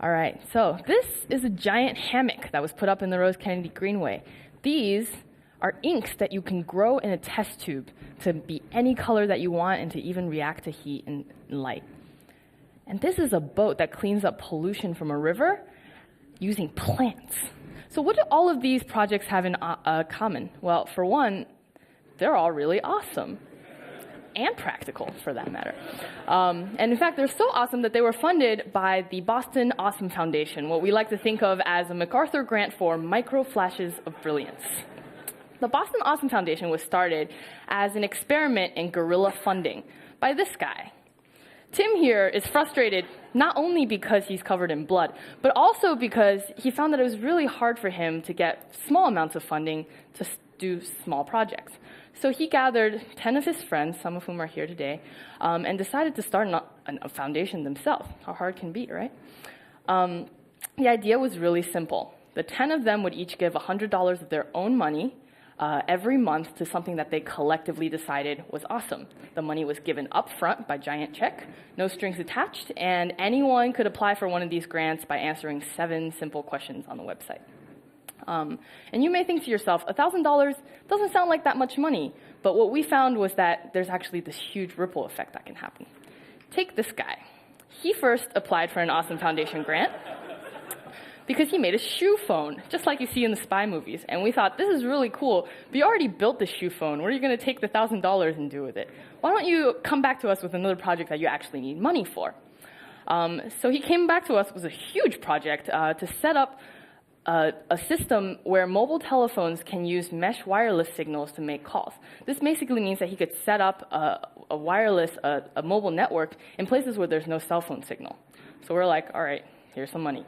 All right, so this is a giant hammock that was put up in the Rose Kennedy Greenway. These are inks that you can grow in a test tube to be any color that you want and to even react to heat and light. And this is a boat that cleans up pollution from a river using plants. So what do all of these projects have in common? Well, for one, they're all really awesome. And practical, for that matter. And in fact, they're so awesome that they were funded by the Boston Awesome Foundation, what we like to think of as a MacArthur grant for micro flashes of brilliance. The Boston Awesome Foundation was started as an experiment in guerrilla funding by this guy. Tim here is frustrated not only because he's covered in blood, but also because he found that it was really hard for him to get small amounts of funding to do small projects. So he gathered 10 of his friends, some of whom are here today, and decided to start a foundation themselves. How hard can be, right? The idea was really simple. The 10 of them would each give $100 of their own money every month to something that they collectively decided was awesome. The money was given up front by giant check, no strings attached, and anyone could apply for one of these grants by answering 7 simple questions on the website. And you may think to yourself, $1,000 doesn't sound like that much money, but what we found was that there's actually this huge ripple effect that can happen. Take this guy. He first applied for an Awesome Foundation grant because he made a shoe phone, just like you see in the spy movies. And we thought, this is really cool, but you already built the shoe phone. What are you going to take the $1,000 and do with it? Why don't you come back to us with another project that you actually need money for? So he came back to us with a huge project to set up a system where mobile telephones can use mesh wireless signals to make calls. This basically means that he could set up a mobile network in places where there's no cell phone signal. So we're like, all right, here's some money.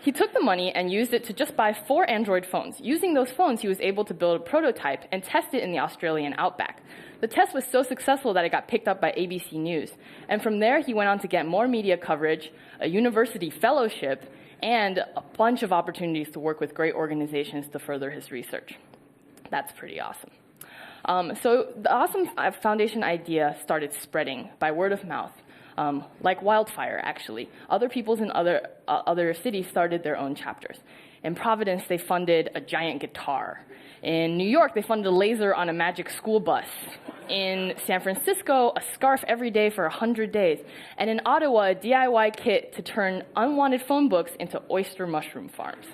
He took the money and used it to just buy 4 Android phones. Using those phones, he was able to build a prototype and test it in the Australian outback. The test was so successful that it got picked up by ABC News. And from there, he went on to get more media coverage, a university fellowship, and a bunch of opportunities to work with great organizations to further his research. That's pretty awesome. So the Awesome Foundation idea started spreading by word of mouth, like wildfire, actually. Other peoples in other cities started their own chapters. In Providence, they funded a giant guitar. In New York, they funded a laser on a magic school bus. In San Francisco, a scarf every day for 100 days. And in Ottawa, a DIY kit to turn unwanted phone books into oyster mushroom farms.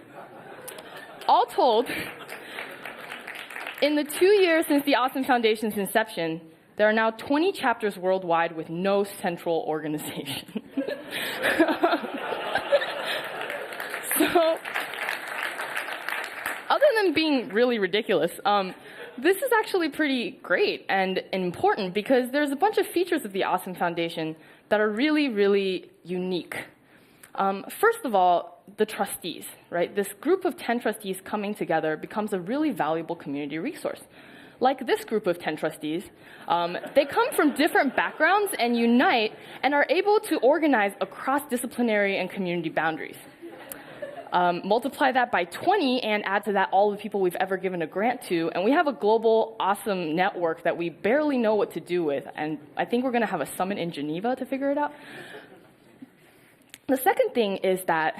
All told, in the 2 years since the Awesome Foundation's inception, there are now 20 chapters worldwide with no central organization. So, other than being really ridiculous, this is actually pretty great and important because there's a bunch of features of the Awesome Foundation that are really, really unique. First of all, the trustees, right? This group of 10 trustees coming together becomes a really valuable community resource. Like this group of 10 trustees, they come from different backgrounds and unite and are able to organize across disciplinary and community boundaries. Multiply that by 20 and add to that all the people we've ever given a grant to, and we have a global, awesome network that we barely know what to do with, and I think we're going to have a summit in Geneva to figure it out. The second thing is that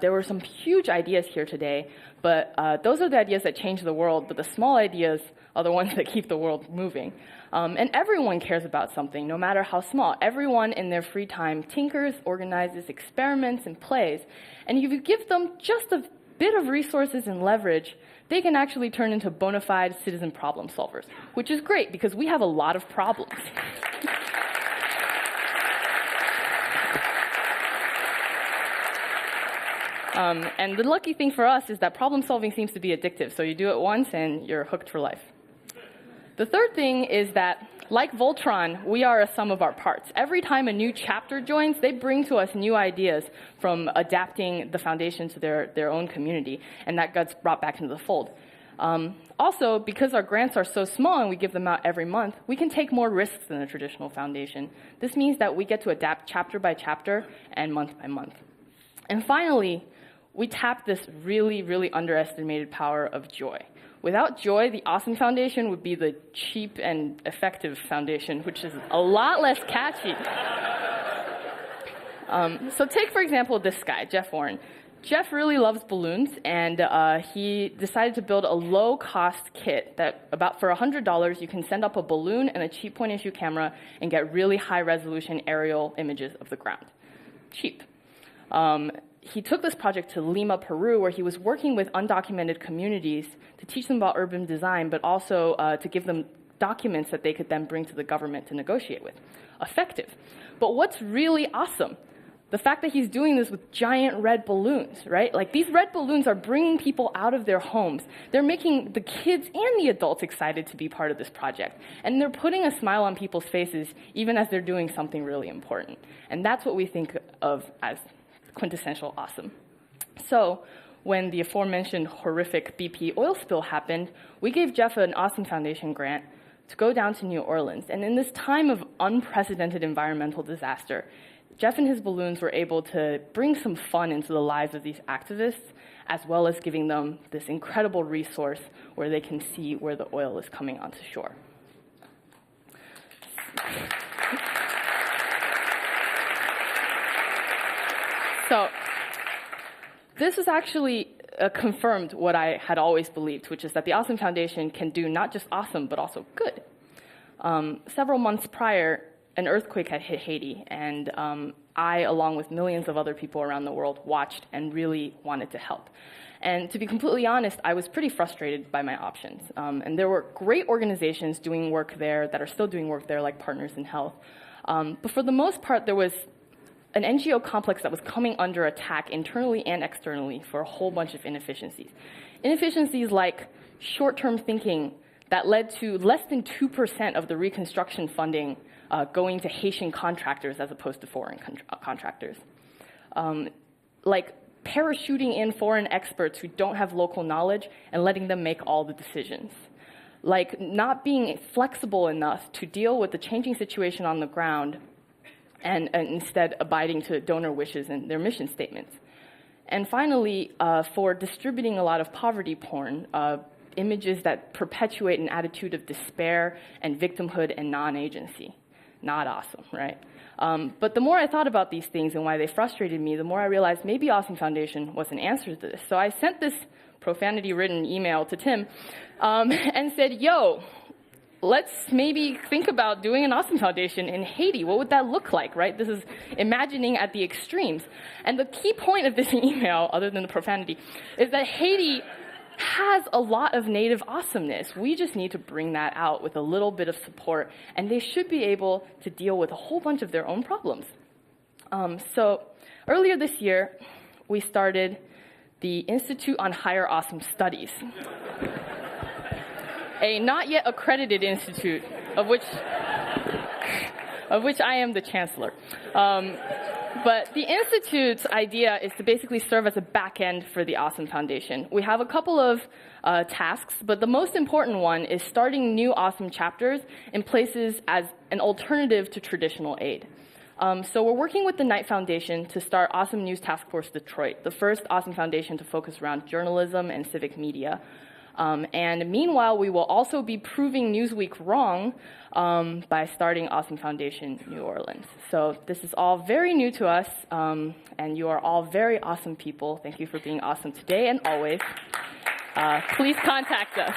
there were some huge ideas here today, but those are the ideas that change the world, but the small ideas are the ones that keep the world moving. And everyone cares about something, no matter how small. Everyone in their free time tinkers, organizes, experiments, and plays. And if you give them just a bit of resources and leverage, they can actually turn into bona fide citizen problem solvers, which is great because we have a lot of problems. And the lucky thing for us is that problem solving seems to be addictive. So you do it once and you're hooked for life. The third thing is that, like Voltron, we are a sum of our parts. Every time a new chapter joins, they bring to us new ideas from adapting the foundation to their own community, and that gets brought back into the fold. Also, because our grants are so small and we give them out every month, we can take more risks than a traditional foundation. This means that we get to adapt chapter by chapter and month by month. And finally, we tap this really, really underestimated power of joy. Without joy, the Awesome Foundation would be the cheap and effective foundation, which is a lot less catchy. So take, for example, this guy, Jeff Warren. Jeff really loves balloons, and he decided to build a low-cost kit that for $100, you can send up a balloon and a cheap point-and-shoot camera and get really high-resolution aerial images of the ground. Cheap. He took this project to Lima, Peru, where he was working with undocumented communities to teach them about urban design, but also to give them documents that they could then bring to the government to negotiate with. Effective. But what's really awesome? The fact that he's doing this with giant red balloons, right? Like, these red balloons are bringing people out of their homes. They're making the kids and the adults excited to be part of this project. And they're putting a smile on people's faces, even as they're doing something really important. And that's what we think of as quintessential awesome. So when the aforementioned horrific BP oil spill happened, we gave Jeff an Awesome Foundation grant to go down to New Orleans. And in this time of unprecedented environmental disaster, Jeff and his balloons were able to bring some fun into the lives of these activists, as well as giving them this incredible resource where they can see where the oil is coming onto shore. So this is actually confirmed what I had always believed, which is that the Awesome Foundation can do not just awesome, but also good. Several months prior, an earthquake had hit Haiti, and I, along with millions of other people around the world, watched and really wanted to help. And to be completely honest, I was pretty frustrated by my options. And there were great organizations doing work there that are still doing work there, like Partners in Health. But for the most part, there was an NGO complex that was coming under attack internally and externally for a whole bunch of inefficiencies. Inefficiencies like short-term thinking that led to less than 2% of the reconstruction funding going to Haitian contractors as opposed to foreign contractors. Like parachuting in foreign experts who don't have local knowledge and letting them make all the decisions. Like not being flexible enough to deal with the changing situation on the ground and instead abiding to donor wishes and their mission statements. And finally, for distributing a lot of poverty porn, images that perpetuate an attitude of despair and victimhood and non-agency. Not awesome, right? But the more I thought about these things and why they frustrated me, the more I realized maybe Awesome Foundation was an answer to this. So I sent this profanity-ridden email to Tim and said, yo, let's maybe think about doing an Awesome Foundation in Haiti. What would that look like, right? This is imagining at the extremes. And the key point of this email, other than the profanity, is that Haiti has a lot of native awesomeness. We just need to bring that out with a little bit of support, and they should be able to deal with a whole bunch of their own problems. So earlier this year, we started the Institute on Higher Awesome Studies, a not yet accredited institute of which I am the chancellor. But the Institute's idea is to basically serve as a back end for the Awesome Foundation. We have a couple of tasks, but the most important one is starting new awesome chapters in places as an alternative to traditional aid. So we're working with the Knight Foundation to start Awesome News Task Force Detroit, the first Awesome Foundation to focus around journalism and civic media. And meanwhile, we will also be proving Newsweek wrong by starting Awesome Foundation New Orleans. So this is all very new to us, and you are all very awesome people. Thank you for being awesome today and always. Please contact us.